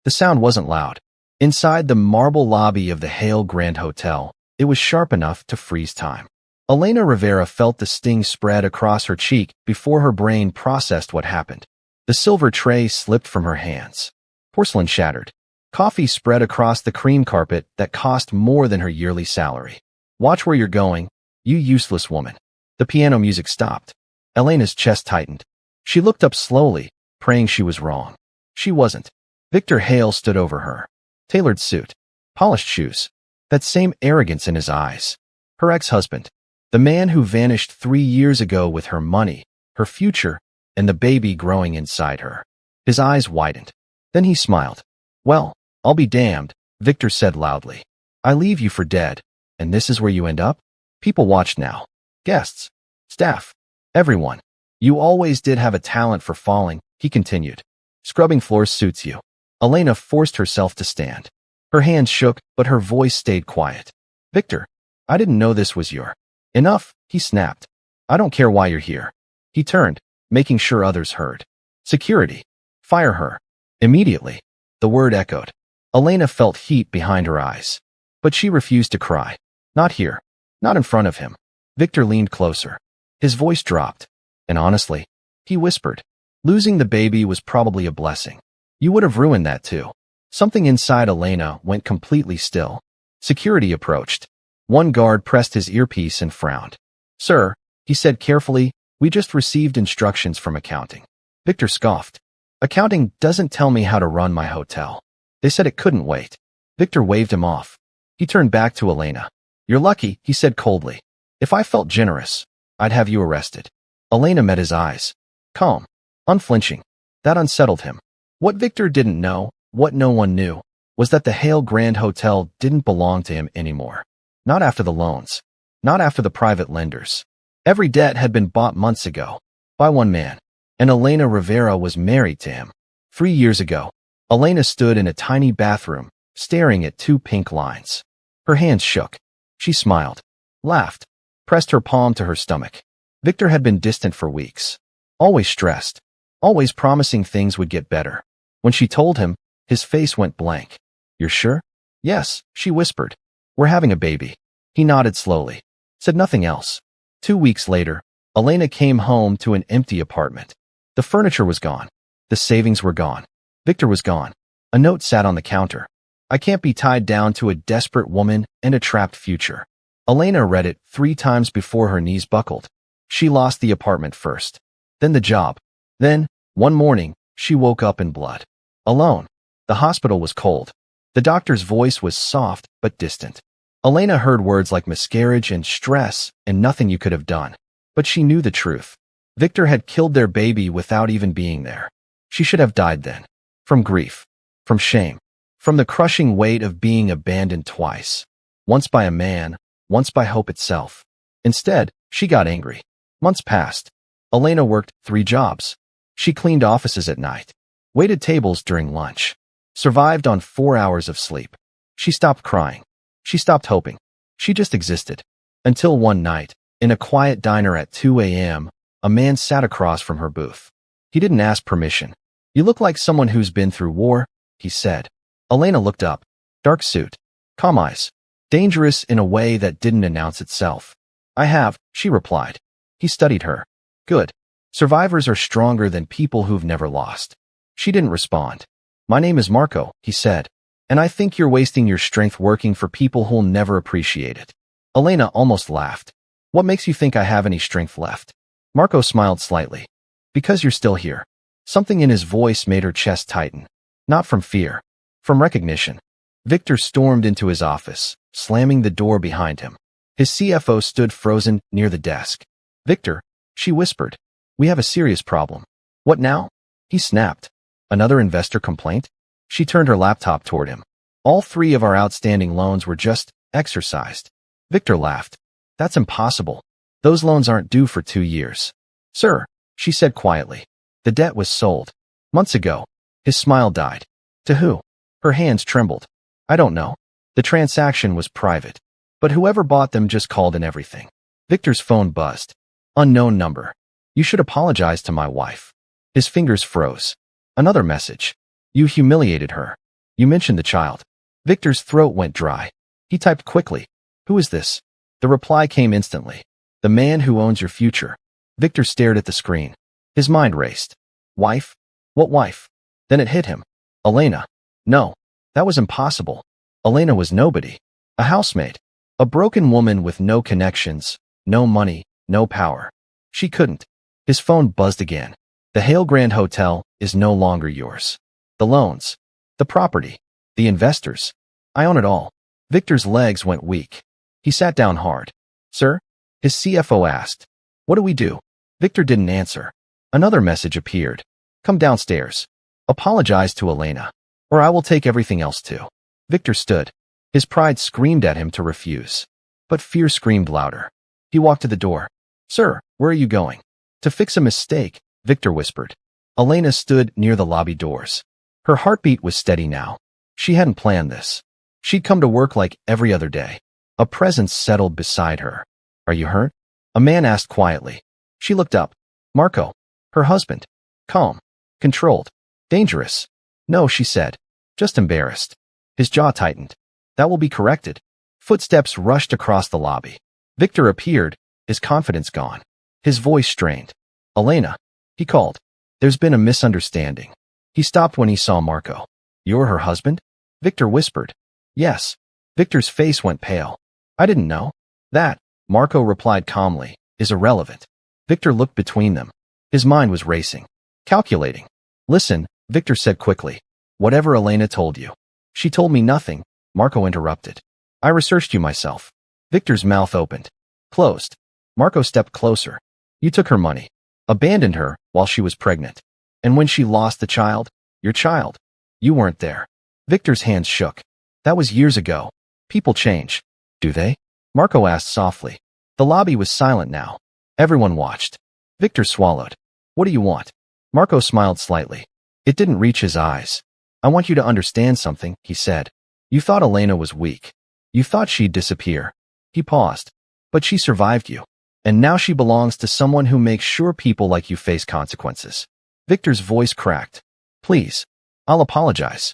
The sound wasn't loud. Inside the marble lobby of the Hale Grand Hotel, it was sharp enough to freeze time. Elena Rivera felt the sting spread across her cheek before her brain processed what happened. The silver tray slipped from her hands. Porcelain shattered. Coffee spread across the cream carpet that cost more than her yearly salary. "Watch where you're going, you useless woman." The piano music stopped. Elena's chest tightened. She looked up slowly, praying she was wrong. She wasn't. Victor Hale stood over her. Tailored suit. Polished shoes. That same arrogance in his eyes. Her ex-husband. The man who vanished 3 years ago with her money, her future, and the baby growing inside her. His eyes widened. Then he smiled. "Well, I'll be damned," Victor said loudly. "I leave you for dead, and this is where you end up?" People watched now. Guests. Staff. Everyone. "You always did have a talent for falling," he continued. "Scrubbing floors suits you." Elena forced herself to stand. Her hands shook, but her voice stayed quiet. "Victor, I didn't know this was your—" "Enough," he snapped. "I don't care why you're here." He turned, making sure others heard. "Security. Fire her. Immediately." The word echoed. Elena felt heat behind her eyes. But she refused to cry. Not here. Not in front of him. Victor leaned closer. His voice dropped. "And honestly," he whispered, "losing the baby was probably a blessing. You would have ruined that too." Something inside Elena went completely still. Security approached. One guard pressed his earpiece and frowned. "Sir," he said carefully, "we just received instructions from accounting." Victor scoffed. "Accounting doesn't tell me how to run my hotel. They said it couldn't wait." Victor waved him off. He turned back to Elena. "You're lucky," he said coldly. "If I felt generous, I'd have you arrested." Elena met his eyes. Calm. Unflinching. That unsettled him. What Victor didn't know, what no one knew, was that the Hale Grand Hotel didn't belong to him anymore. Not after the loans. Not after the private lenders. Every debt had been bought months ago. By one man. And Elena Rivera was married to him. 3 years ago, Elena stood in a tiny bathroom, staring at 2 pink lines. Her hands shook. She smiled. Laughed. Pressed her palm to her stomach. Victor had been distant for weeks. Always stressed. Always promising things would get better. When she told him, his face went blank. "You're sure?" "Yes," she whispered. "We're having a baby." He nodded slowly. Said nothing else. 2 weeks later, Elena came home to an empty apartment. The furniture was gone. The savings were gone. Victor was gone. A note sat on the counter. "I can't be tied down to a desperate woman and a trapped future." Elena read it 3 times before her knees buckled. She lost the apartment first. Then the job. Then, one morning, she woke up in blood. Alone. The hospital was cold. The doctor's voice was soft but distant. Elena heard words like miscarriage and stress and nothing you could have done. But she knew the truth. Victor had killed their baby without even being there. She should have died then. From grief. From shame. From the crushing weight of being abandoned twice. Once by a man, once by hope itself. Instead, she got angry. Months passed. Elena worked 3 jobs. She cleaned offices at night. Waited tables during lunch. Survived on 4 hours of sleep. She stopped crying. She stopped hoping. She just existed. Until one night, in a quiet diner at 2 a.m., a man sat across from her booth. He didn't ask permission. "You look like someone who's been through war," he said. Elena looked up. Dark suit. Calm eyes. Dangerous in a way that didn't announce itself. "I have," she replied. He studied her. "Good. Survivors are stronger than people who've never lost." She didn't respond. "My name is Marco," he said. "And I think you're wasting your strength working for people who'll never appreciate it." Elena almost laughed. "What makes you think I have any strength left?" Marco smiled slightly. "Because you're still here." Something in his voice made her chest tighten. Not from fear. From recognition. Victor stormed into his office, slamming the door behind him. His CFO stood frozen near the desk. "Victor," she whispered, "we have a serious problem." "What now?" He snapped. "Another investor complaint?" She turned her laptop toward him. "All 3 of our outstanding loans were just exercised." Victor laughed. "That's impossible. Those loans aren't due for 2 years." "Sir," she said quietly, "the debt was sold. Months ago." His smile died. "To who?" Her hands trembled. "I don't know. The transaction was private. But whoever bought them just called in everything." Victor's phone buzzed. Unknown number. "You should apologize to my wife." His fingers froze. Another message. "You humiliated her." You mentioned the child. Victor's throat went dry. He typed quickly. Who is this? The reply came instantly. The man who owns your future. Victor stared at the screen. His mind raced. Wife? What wife? Then it hit him. Elena. No. That was impossible. Elena was nobody. A housemaid. A broken woman with no connections, no money, no power. She couldn't. His phone buzzed again. The Hale Grand Hotel is no longer yours. The loans. The property. The investors. I own it all. Victor's legs went weak. He sat down hard. Sir? His CFO asked. What do we do? Victor didn't answer. Another message appeared. Come downstairs. Apologize to Elena, or I will take everything else too. Victor stood. His pride screamed at him to refuse. But fear screamed louder. He walked to the door. Sir, where are you going? To fix a mistake, Victor whispered. Elena stood near the lobby doors. Her heartbeat was steady now. She hadn't planned this. She'd come to work like every other day. A presence settled beside her. Are you hurt? A man asked quietly. She looked up. Marco. Her husband. Calm. Controlled. Dangerous. No, she said. Just embarrassed. His jaw tightened. That will be corrected. Footsteps rushed across the lobby. Victor appeared, his confidence gone. His voice strained. Elena. He called. There's been a misunderstanding. He stopped when he saw Marco. You're her husband? Victor whispered. Yes. Victor's face went pale. I didn't know. That, Marco replied calmly, is irrelevant. Victor looked between them. His mind was racing. Calculating. Listen, Victor said quickly. Whatever Elena told you. She told me nothing, Marco interrupted. I researched you myself. Victor's mouth opened. Closed. Marco stepped closer. You took her money. Abandoned her while she was pregnant. And when she lost the child, your child, you weren't there. Victor's hands shook. That was years ago. People change. Do they? Marco asked softly. The lobby was silent now. Everyone watched. Victor swallowed. What do you want? Marco smiled slightly. It didn't reach his eyes. I want you to understand something, he said. You thought Elena was weak. You thought she'd disappear. He paused. But she survived you. And now she belongs to someone who makes sure people like you face consequences. Victor's voice cracked. Please. I'll apologize.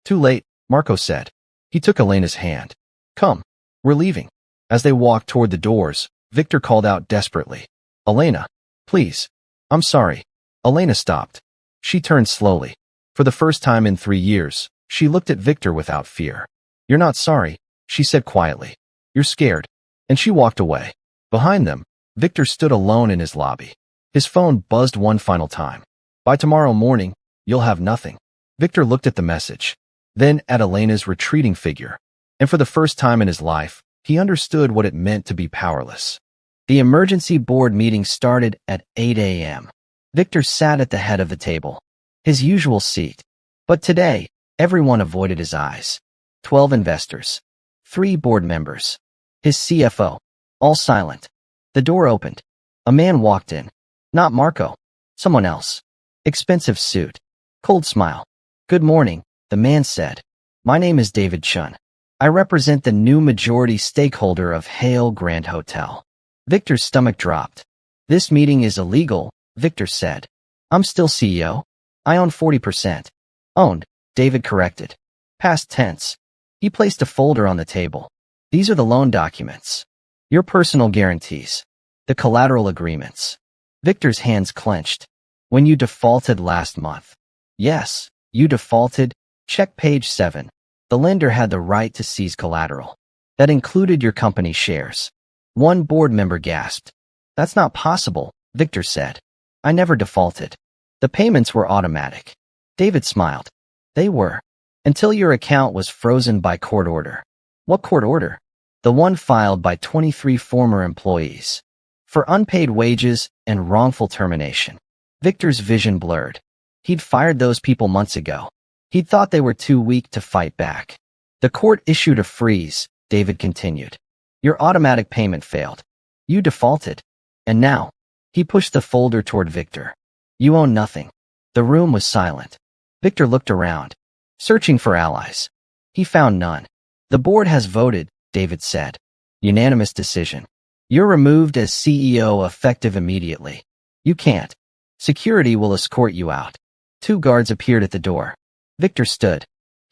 Too late, Marco said. He took Elena's hand. Come. We're leaving. As they walked toward the doors, Victor called out desperately. Elena. Please. I'm sorry. Elena stopped. She turned slowly. For the first time in 3 years, she looked at Victor without fear. You're not sorry, she said quietly. You're scared. And she walked away. Behind them, Victor stood alone in his lobby. His phone buzzed one final time. By tomorrow morning, you'll have nothing. Victor looked at the message. Then at Elena's retreating figure. And for the first time in his life, he understood what it meant to be powerless. The emergency board meeting started at 8 a.m. Victor sat at the head of the table. His usual seat. But today, everyone avoided his eyes. 12 investors. 3 board members. His CFO. All silent. The door opened. A man walked in. Not Marco. Someone else. Expensive suit. Cold smile. Good morning, the man said. My name is David Chun. I represent the new majority stakeholder of Hale Grand Hotel. Victor's stomach dropped. This meeting is illegal, Victor said. I'm still CEO. I own 40%. Owned, David corrected. Past tense. He placed a folder on the table. These are the loan documents. Your personal guarantees. The collateral agreements. Victor's hands clenched. When you defaulted last month. Yes, you defaulted. Check page 7. The lender had the right to seize collateral. That included your company shares. One board member gasped. That's not possible, Victor said. I never defaulted. The payments were automatic. David smiled. They were. Until your account was frozen by court order. What court order? The one filed by 23 former employees. For unpaid wages and wrongful termination. Victor's vision blurred. He'd fired those people months ago. He'd thought they were too weak to fight back. The court issued a freeze, David continued. Your automatic payment failed. You defaulted. And now, he pushed the folder toward Victor. You own nothing. The room was silent. Victor looked around, searching for allies. He found none. The board has voted, David said. Unanimous decision. You're removed as CEO effective immediately. You can't. Security will escort you out. 2 guards appeared at the door. Victor stood.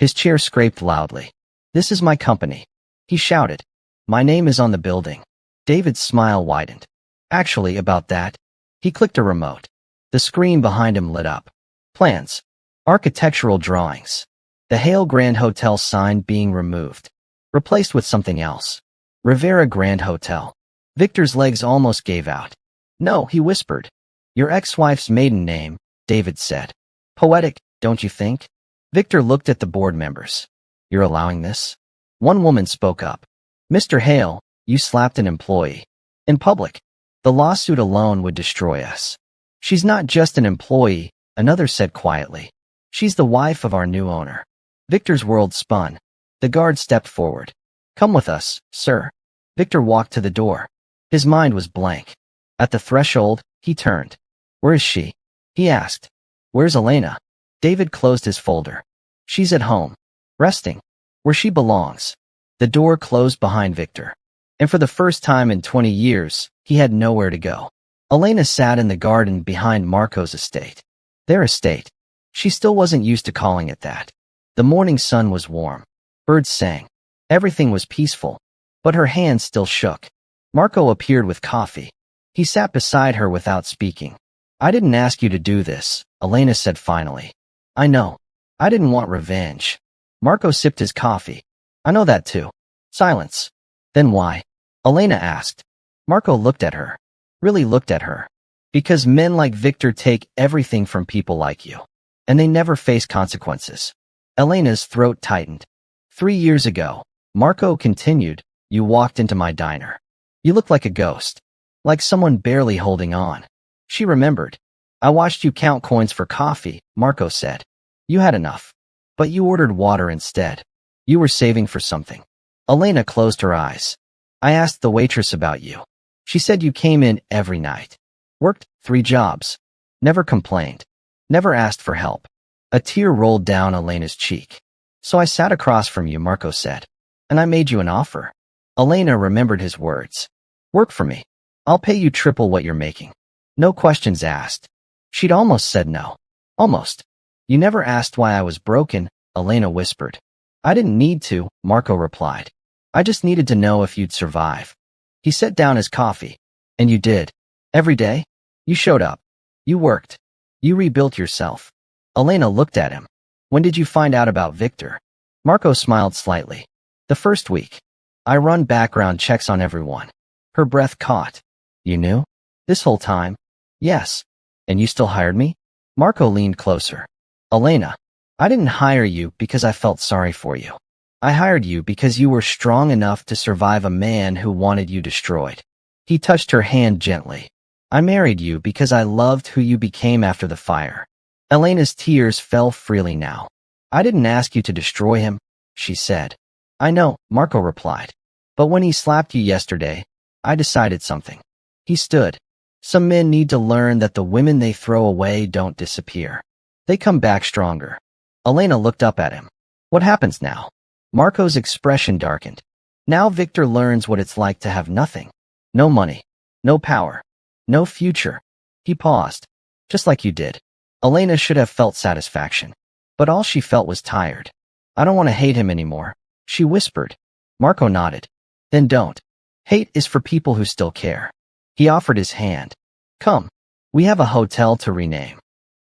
His chair scraped loudly. "This is my company," he shouted. "My name is on the building." David's smile widened. "Actually, about that." He clicked a remote. The screen behind him lit up. Plans. Architectural drawings. The Hale Grand Hotel sign being removed. Replaced with something else. Rivera Grand Hotel. Victor's legs almost gave out. "No," he whispered. "Your ex-wife's maiden name," David said. "Poetic, don't you think?" Victor looked at the board members. "You're allowing this?" One woman spoke up. "Mr. Hale, you slapped an employee. In public. The lawsuit alone would destroy us." "She's not just an employee," another said quietly. "She's the wife of our new owner." Victor's world spun. The guard stepped forward. "Come with us, sir." Victor walked to the door. His mind was blank. At the threshold, he turned. "Where is she?" he asked. "Where's Elena?" David closed his folder. "She's at home. Resting. Where she belongs." The door closed behind Victor. And for the first time in 20 years, he had nowhere to go. Elena sat in the garden behind Marco's estate. Their estate. She still wasn't used to calling it that. The morning sun was warm. Birds sang. Everything was peaceful. But her hands still shook. Marco appeared with coffee. He sat beside her without speaking. "I didn't ask you to do this," Elena said finally. "I know. I didn't want revenge." Marco sipped his coffee. "I know that too." Silence. "Then why?" Elena asked. Marco looked at her. Really looked at her. "Because men like Victor take everything from people like you. And they never face consequences." Elena's throat tightened. 3 years ago, Marco continued, "You walked into my diner. You looked like a ghost. Like someone barely holding on." She remembered. "I watched you count coins for coffee," Marco said. "You had enough. But you ordered water instead. You were saving for something." Elena closed her eyes. "I asked the waitress about you. She said you came in every night. Worked 3 jobs. Never complained. Never asked for help." A tear rolled down Elena's cheek. "So I sat across from you," Marco said. "And I made you an offer." Elena remembered his words. "Work for me. I'll pay you triple what you're making. No questions asked." She'd almost said no. Almost. "You never asked why I was broken," Elena whispered. "I didn't need to," Marco replied. "I just needed to know if you'd survive." He set down his coffee. "And you did. Every day? You showed up. You worked. You rebuilt yourself." Elena looked at him. "When did you find out about Victor?" Marco smiled slightly. "The first week. I run background checks on everyone." Her breath caught. "You knew? This whole time?" "Yes. And you still hired me?" Marco leaned closer. "Elena, I didn't hire you because I felt sorry for you. I hired you because you were strong enough to survive a man who wanted you destroyed." He touched her hand gently. "I married you because I loved who you became after the fire." Elena's tears fell freely now. "I didn't ask you to destroy him," she said. "I know," Marco replied. "But when he slapped you yesterday, I decided something." He stood. "Some men need to learn that the women they throw away don't disappear. They come back stronger." Elena looked up at him. "What happens now?" Marco's expression darkened. "Now Victor learns what it's like to have nothing. No money. No power. No future." He paused. "Just like you did." Elena should have felt satisfaction. But all she felt was tired. "I don't want to hate him anymore," she whispered. Marco nodded. "Then don't. Hate is for people who still care." He offered his hand. "Come. We have a hotel to rename."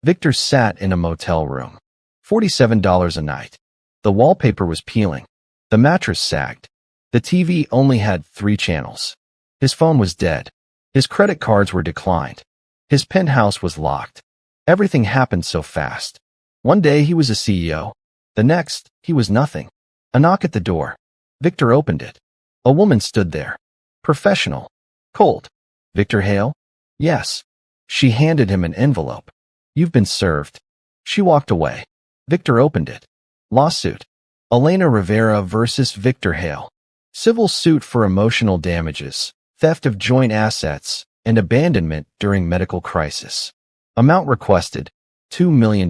Victor sat in a motel room. $47 a night. The wallpaper was peeling. The mattress sagged. The TV only had 3 channels. His phone was dead. His credit cards were declined. His penthouse was locked. Everything happened so fast. One day he was a CEO. The next, he was nothing. A knock at the door. Victor opened it. A woman stood there. Professional. Cold. "Victor Hale?" "Yes." She handed him an envelope. "You've been served." She walked away. Victor opened it. Lawsuit. Elena Rivera versus Victor Hale. Civil suit for emotional damages, theft of joint assets, and abandonment during medical crisis. Amount requested, $2 million.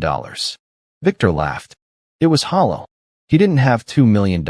Victor laughed. It was hollow. He didn't have $2 million.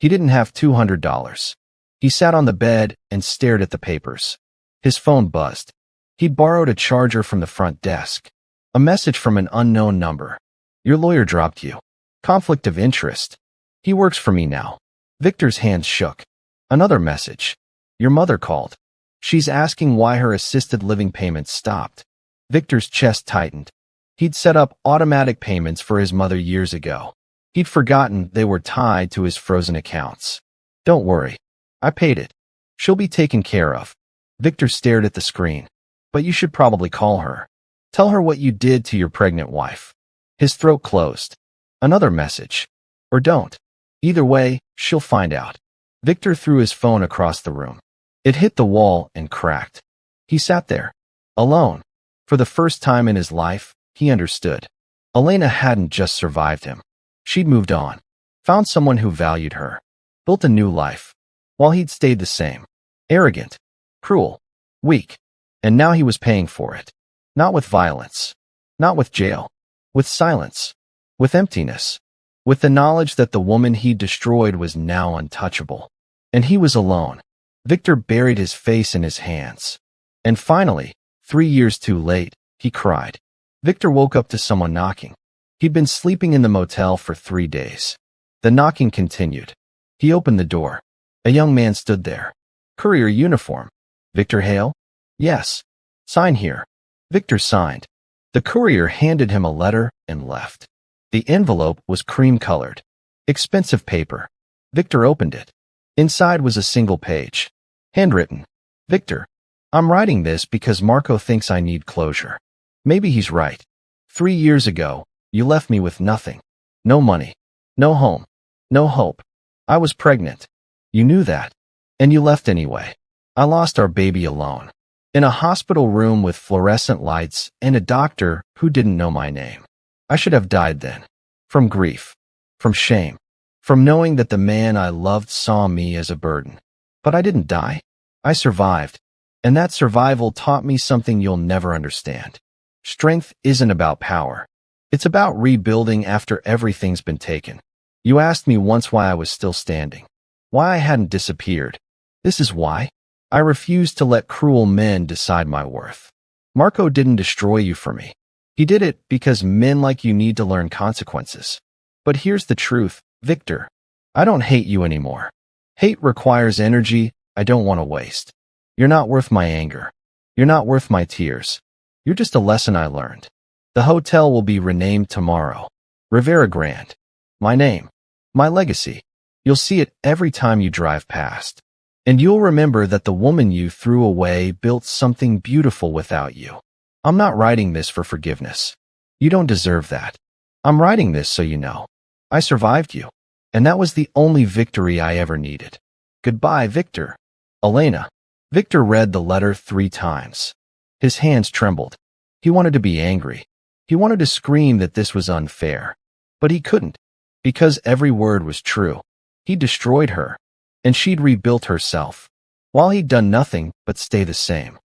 He didn't have $200. He sat on the bed and stared at the papers. His phone buzzed. He'd borrowed a charger from the front desk. A message from an unknown number. "Your lawyer dropped you." Conflict of interest. He works for me now. Victor's hands shook. Another message. Your mother called. She's asking why her assisted living payments stopped. Victor's chest tightened. He'd set up automatic payments for his mother years ago. He'd forgotten they were tied to his frozen accounts. Don't worry. I paid it. She'll be taken care of. Victor stared at the screen. But you should probably call her. Tell her what you did to your pregnant wife. His throat closed. Another message. Or don't. Either way, she'll find out. Victor threw his phone across the room. It hit the wall and cracked. He sat there, alone. For the first time in his life, he understood. Elena hadn't just survived him. She'd moved on, found someone who valued her, built a new life, while he'd stayed the same. Arrogant, cruel, weak. And now he was paying for it. Not with violence, not with jail, with silence, with emptiness, with the knowledge that the woman he destroyed was now untouchable. And he was alone. Victor buried his face in his hands. And finally, 3 years too late, he cried. Victor woke up to someone knocking. He'd been sleeping in the motel for 3 days. The knocking continued. He opened the door. A young man stood there. Courier uniform. Victor Hale? Yes. Sign here. Victor signed. The courier handed him a letter and left. The envelope was cream-colored. Expensive paper. Victor opened it. Inside was a single page. Handwritten. Victor, I'm writing this because Marco thinks I need closure. Maybe he's right. 3 years ago, you left me with nothing. No money. No home. No hope. I was pregnant. You knew that. And you left anyway. I lost our baby alone. In a hospital room with fluorescent lights and a doctor who didn't know my name. I should have died then. From grief. From shame. From knowing that the man I loved saw me as a burden. But I didn't die. I survived. And that survival taught me something you'll never understand. Strength isn't about power. It's about rebuilding after everything's been taken. You asked me once why I was still standing. Why I hadn't disappeared. This is why. I refused to let cruel men decide my worth. Marco didn't destroy you for me. He did it because men like you need to learn consequences. But here's the truth, Victor. I don't hate you anymore. Hate requires energy I don't want to waste. You're not worth my anger. You're not worth my tears. You're just a lesson I learned. The hotel will be renamed tomorrow. Rivera Grand. My name. My legacy. You'll see it every time you drive past. And you'll remember that the woman you threw away built something beautiful without you. I'm not writing this for forgiveness. You don't deserve that. I'm writing this so you know. I survived you. And that was the only victory I ever needed. Goodbye, Victor. Elena. Victor read the letter 3 times. His hands trembled. He wanted to be angry. He wanted to scream that this was unfair. But he couldn't. Because every word was true. He destroyed her. And she'd rebuilt herself, while he'd done nothing but stay the same.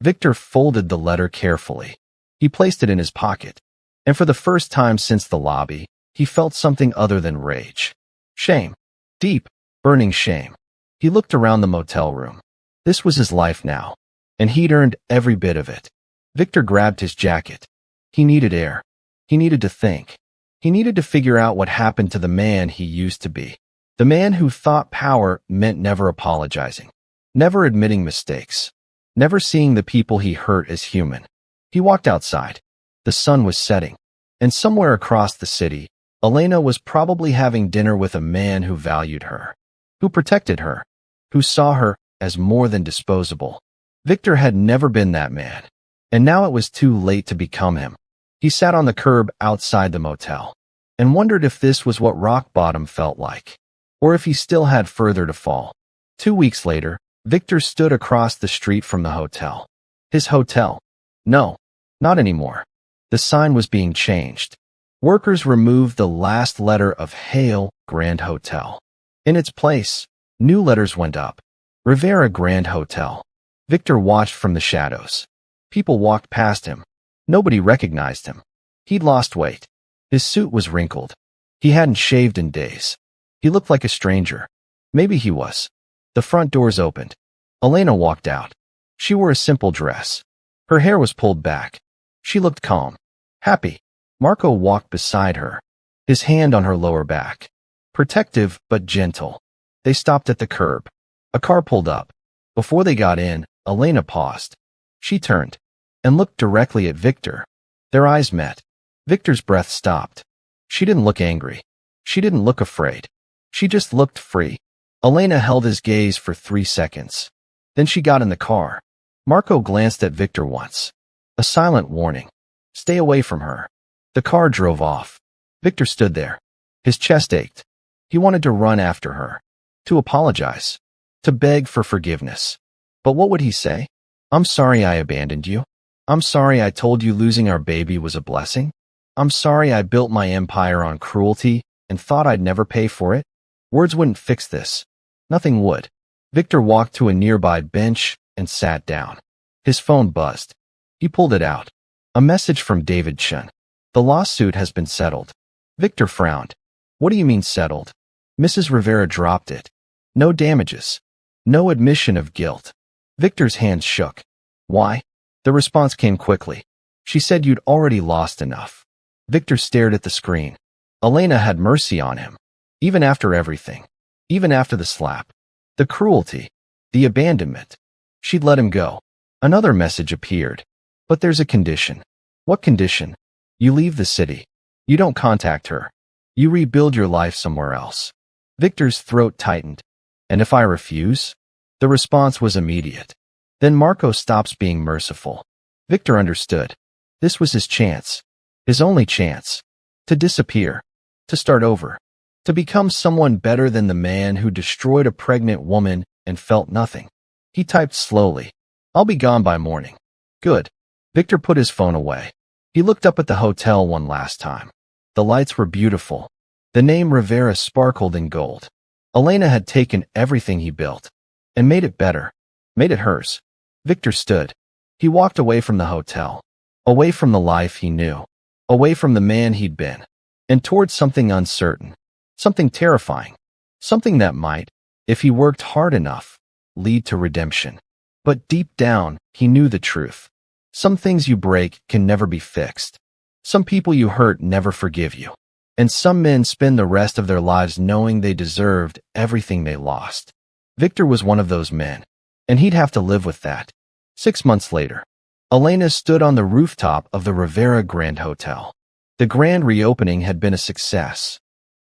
Victor folded the letter carefully. He placed it in his pocket, and for the first time since the lobby, he felt something other than rage. Shame. Deep, burning shame. He looked around the motel room. This was his life now, and he'd earned every bit of it. Victor grabbed his jacket. He needed air. He needed to think. He needed to figure out what happened to the man he used to be. The man who thought power meant never apologizing, never admitting mistakes, never seeing the people he hurt as human. He walked outside. The sun was setting, and somewhere across the city, Elena was probably having dinner with a man who valued her, who protected her, who saw her as more than disposable. Victor had never been that man, and now it was too late to become him. He sat on the curb outside the motel and wondered if this was what rock bottom felt like. Or if he still had further to fall. 2 weeks later, Victor stood across the street from the hotel. His hotel. No, not anymore. The sign was being changed. Workers removed the last letter of Hale Grand Hotel. In its place, new letters went up. Rivera Grand Hotel. Victor watched from the shadows. People walked past him. Nobody recognized him. He'd lost weight. His suit was wrinkled. He hadn't shaved in days. He looked like a stranger. Maybe he was. The front doors opened. Elena walked out. She wore a simple dress. Her hair was pulled back. She looked calm. Happy. Marco walked beside her. his hand on her lower back. Protective but gentle. They stopped at the curb. A car pulled up. Before they got in, Elena paused. She turned and looked directly at Victor. Their eyes met. Victor's breath stopped. She didn't look angry. She didn't look afraid. She just looked free. Elena held his gaze for 3 seconds. Then she got in the car. Marco glanced at Victor once. A silent warning. Stay away from her. The car drove off. Victor stood there. His chest ached. He wanted to run after her. To apologize. To beg for forgiveness. But what would he say? I'm sorry I abandoned you. I'm sorry I told you losing our baby was a blessing. I'm sorry I built my empire on cruelty and thought I'd never pay for it. Words wouldn't fix this. Nothing would. Victor walked to a nearby bench and sat down. His phone buzzed. He pulled it out. A message from David Chun. The lawsuit has been settled. Victor frowned. What do you mean settled? Mrs. Rivera dropped it. No damages. No admission of guilt. Victor's hands shook. Why? The response came quickly. She said you'd already lost enough. Victor stared at the screen. Elena had mercy on him. Even after everything. Even after the slap. The cruelty. The abandonment. She'd let him go. Another message appeared. But there's a condition. What condition? You leave the city. You don't contact her. You rebuild your life somewhere else. Victor's throat tightened. And if I refuse? The response was immediate. Then Marco stops being merciful. Victor understood. This was his chance. His only chance. To disappear. To start over. To become someone better than the man who destroyed a pregnant woman and felt nothing. He typed slowly. I'll be gone by morning. Good. Victor put his phone away. He looked up at the hotel one last time. The lights were beautiful. The name Rivera sparkled in gold. Elena had taken everything he built and made it better, made it hers. Victor stood. He walked away from the hotel, away from the life he knew, away from the man he'd been, and towards something uncertain, something terrifying, something that might, if he worked hard enough, lead to redemption. But deep down, he knew the truth. Some things you break can never be fixed. Some people you hurt never forgive you. And some men spend the rest of their lives knowing they deserved everything they lost. Victor was one of those men, and he'd have to live with that. 6 months later, Elena stood on the rooftop of the Rivera Grand Hotel. The grand reopening had been a success.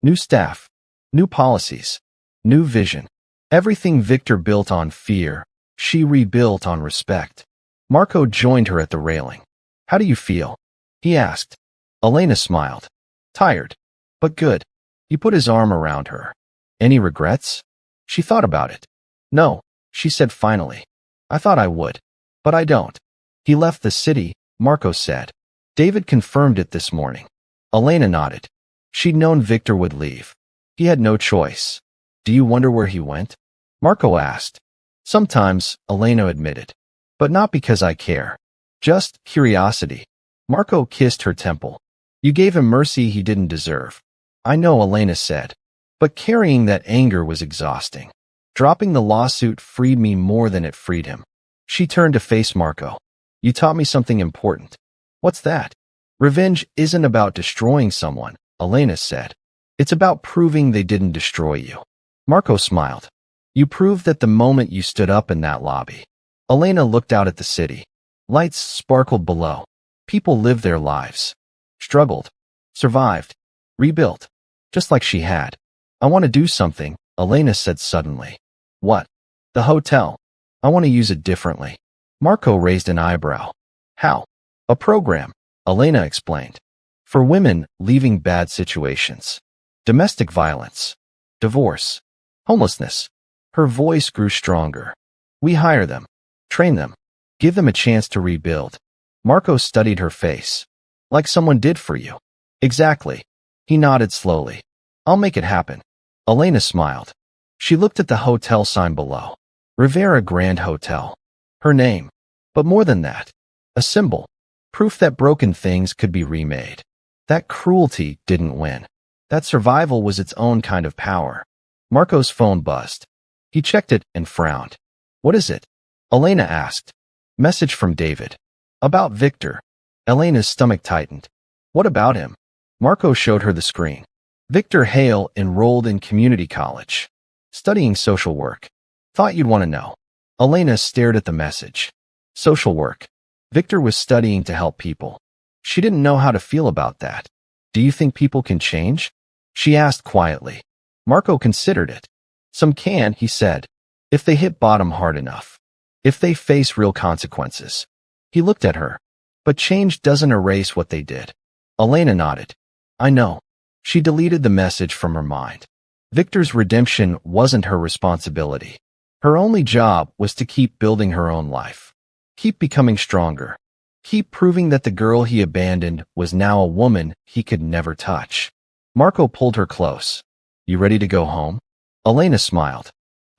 New staff, new policies, new vision. Everything Victor built on fear, she rebuilt on respect. Marco joined her at the railing. How do you feel? He asked. Elena smiled. Tired, but good. He put his arm around her. Any regrets? She thought about it. No, she said finally. I thought I would, but I don't. He left the city, Marco said. David confirmed it this morning. Elena nodded. She'd known Victor would leave. He had no choice. Do you wonder where he went? Marco asked. Sometimes, Elena admitted. But not because I care. Just curiosity. Marco kissed her temple. You gave him mercy he didn't deserve. I know, Elena said. But carrying that anger was exhausting. Dropping the lawsuit freed me more than it freed him. She turned to face Marco. You taught me something important. What's that? Revenge isn't about destroying someone, Elena said. It's about proving they didn't destroy you. Marco smiled. You proved that the moment you stood up in that lobby. Elena looked out at the city. Lights sparkled below. People lived their lives. Struggled. Survived. Rebuilt. Just like she had. I want to do something, Elena said suddenly. What? The hotel. I want to use it differently. Marco raised an eyebrow. How? A program, Elena explained. For women leaving bad situations. Domestic violence. Divorce. Homelessness. Her voice grew stronger. We hire them. Train them. Give them a chance to rebuild. Marco studied her face. Like someone did for you. Exactly. He nodded slowly. I'll make it happen. Elena smiled. She looked at the hotel sign below. Rivera Grand Hotel. Her name. But more than that. A symbol. Proof that broken things could be remade. That cruelty didn't win. That survival was its own kind of power. Marco's phone buzzed. He checked it and frowned. What is it? Elena asked. Message from David. About Victor. Elena's stomach tightened. What about him? Marco showed her the screen. Victor Hale enrolled in community college, studying social work. Thought you'd want to know. Elena stared at the message. Social work. Victor was studying to help people. She didn't know how to feel about that. Do you think people can change? She asked quietly. Marco considered it. Some can, he said, if they hit bottom hard enough. If they face real consequences. He looked at her. But change doesn't erase what they did. Elena nodded. I know. She deleted the message from her mind. Victor's redemption wasn't her responsibility. Her only job was to keep building her own life. Keep becoming stronger. Keep proving that the girl he abandoned was now a woman he could never touch. Marco pulled her close. You ready to go home? Elena smiled.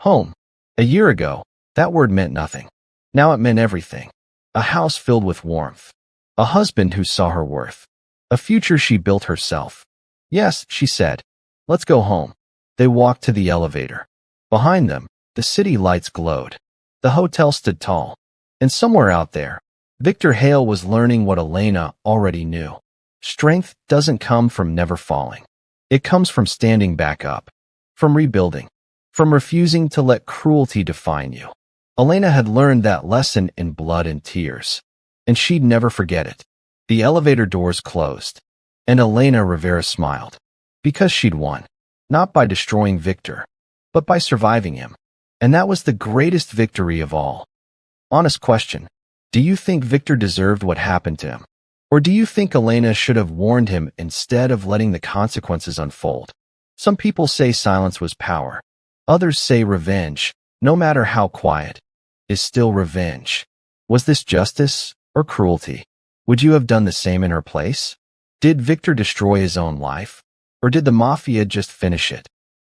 Home. A year ago, that word meant nothing. Now it meant everything. A house filled with warmth. A husband who saw her worth. A future she built herself. Yes, she said. Let's go home. They walked to the elevator. Behind them, the city lights glowed. The hotel stood tall. And somewhere out there, Victor Hale was learning what Elena already knew. Strength doesn't come from never falling. It comes from standing back up. From rebuilding. From refusing to let cruelty define you. Elena had learned that lesson in blood and tears. And she'd never forget it. The elevator doors closed. And Elena Rivera smiled. Because she'd won. Not by destroying Victor, but by surviving him. And that was the greatest victory of all. Honest question. Do you think Victor deserved what happened to him? Or do you think Elena should have warned him instead of letting the consequences unfold? Some people say silence was power. Others say revenge, no matter how quiet, is still revenge. Was this justice or cruelty? Would you have done the same in her place? Did Victor destroy his own life? Or did the Mafia just finish it?